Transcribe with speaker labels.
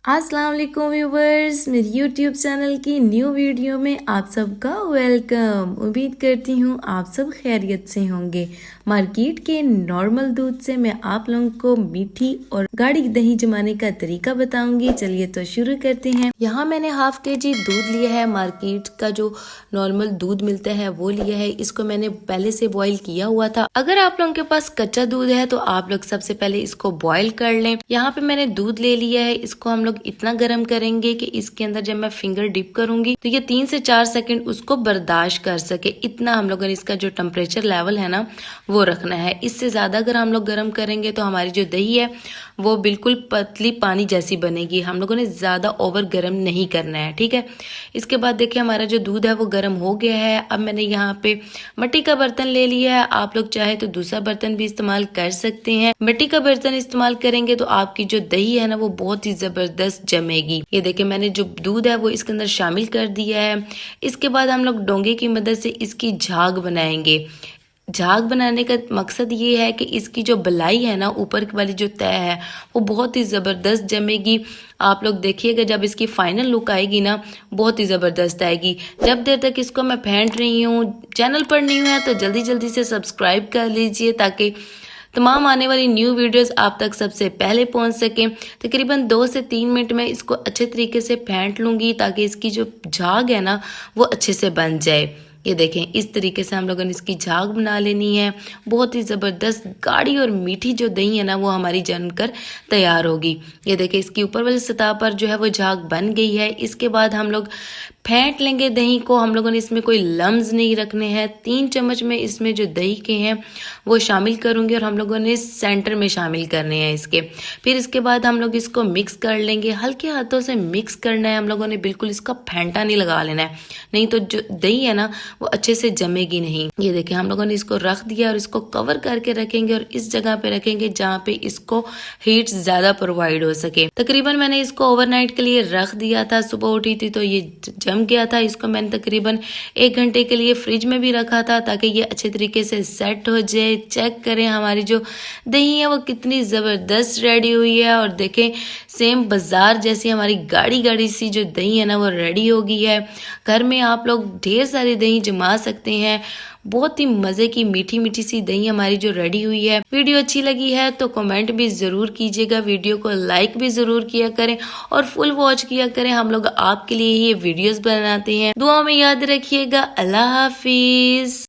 Speaker 1: अस्सलाम वालेकुम व्यूवर्स, मेरी यूट्यूब चैनल की न्यू वीडियो में आप सबका वेलकम। उम्मीद करती हूँ आप सब खैरियत से होंगे। मार्केट के नॉर्मल दूध से मैं आप लोगों को मीठी और गाढ़ी दही जमाने का तरीका बताऊंगी। चलिए तो शुरू करते हैं। यहाँ मैंने हाफ केजी दूध लिया है। मार्केट का जो नॉर्मल दूध मिलता है वो लिया है। इसको मैंने पहले से बॉईल किया हुआ था। अगर आप लोगों के पास कच्चा दूध है तो आप लोग सबसे पहले इसको बॉईल कर लें। यहाँ पे मैंने दूध ले लिया है। इसको हम लोग इतना गर्म करेंगे कि इसके अंदर जब मैं फिंगर डिप करूंगी तो ये 3 से 4 सेकंड उसको बर्दाश्त कर सके। इतना हम लोगों ने इसका जो टेम्परेचर लेवल है ना वो रखना है। इससे ज्यादा अगर हम लोग गर्म करेंगे तो हमारी जो दही है वो बिल्कुल पतली पानी जैसी बनेगी। हम लोगों ने ज्यादा ओवर गर्म नहीं करना है, ठीक है। इसके बाद देखिए हमारा जो दूध है वो गर्म हो गया है। अब मैंने यहाँ पे मिट्टी का बर्तन ले लिया है। आप लोग चाहे तो दूसरा बर्तन भी इस्तेमाल कर सकते हैं। मिट्टी का बर्तन इस्तेमाल करेंगे तो आपकी जो दही है ना वो बहुत ही जबरदस्त जमेगी। ये देखिए मैंने जो दूध है वो इसके अंदर शामिल कर दिया है। इसके बाद हम लोग डोंगे की मदद से इसकी झाग बनाएंगे। झाग बनाने का मकसद ये है कि इसकी जो बलाई है ना ऊपर वाली जो तय है वो बहुत ही ज़बरदस्त जमेगी। आप लोग देखिएगा जब इसकी फाइनल लुक आएगी ना बहुत ही ज़बरदस्त आएगी। जब देर तक इसको मैं फेंट रही हूँ, चैनल पर नहीं हुआ है तो जल्दी जल्दी से सब्सक्राइब कर लीजिए ताकि तमाम आने वाली न्यू वीडियोस आप तक सबसे पहले पहुंच सकें। तकरीबन 2 से 3 मिनट में इसको अच्छे तरीके से फेंट लूँगी ताकि इसकी जो झाग है ना वो अच्छे से बन जाए। ये देखें इस तरीके से हम लोगों ने इसकी झाग बना लेनी है। बहुत ही ज़बरदस्त गाढ़ी और मीठी जो दही है ना वो हमारी जनकर तैयार होगी। ये देखें इसकी ऊपर वाली सतह पर जो है वो झाग बन गई है। इसके बाद हम लोग फेंट लेंगे दही को। हम लोगों ने इसमें कोई लम्स नहीं रखने हैं। 3 चम्मच में इसमें जो दही के हैं वो शामिल करूंगी और हम लोगों ने सेंटर में शामिल करने हैं इसके। फिर इसके बाद हम लोग इसको मिक्स कर लेंगे। हल्के हाथों से मिक्स करना है हम लोगों ने, बिल्कुल इसका फेंटा नहीं लगा लेना है, नहीं तो जो दही है ना वो अच्छे से जमेगी नहीं। ये देखिए हम लोगों ने इसको रख दिया और इसको कवर करके रखेंगे और इस जगह पे रखेंगे जहाँ पे इसको हीट ज्यादा प्रोवाइड हो सके। तकरीबन मैंने इसको ओवरनाइट के लिए रख दिया था। सुबह उठी थी तो ये जम गया था। इसको मैंने तकरीबन 1 घंटे के लिए फ्रिज में भी रखा था ताकि ये अच्छे तरीके से सेट हो जाए। चेक करें हमारी जो दही है वो कितनी ज़बरदस्त रेडी हुई है और देखें सेम बाजार जैसी हमारी गाढ़ी गाढ़ी सी जो दही है ना वो रेडी हो गई है। घर में आप लोग ढेर सारी दही जमा सकते हैं। बहुत ही मज़े की मीठी मीठी सी दही हमारी जो रेडी हुई है। वीडियो अच्छी लगी है तो कमेंट भी ज़रूर कीजिएगा, वीडियो को लाइक भी ज़रूर किया करें और फुल वॉच किया करें। हम लोग आपके लिए ही ये वीडियोस बनाते हैं। दुआ में याद रखिएगा। अल्लाह हाफिज।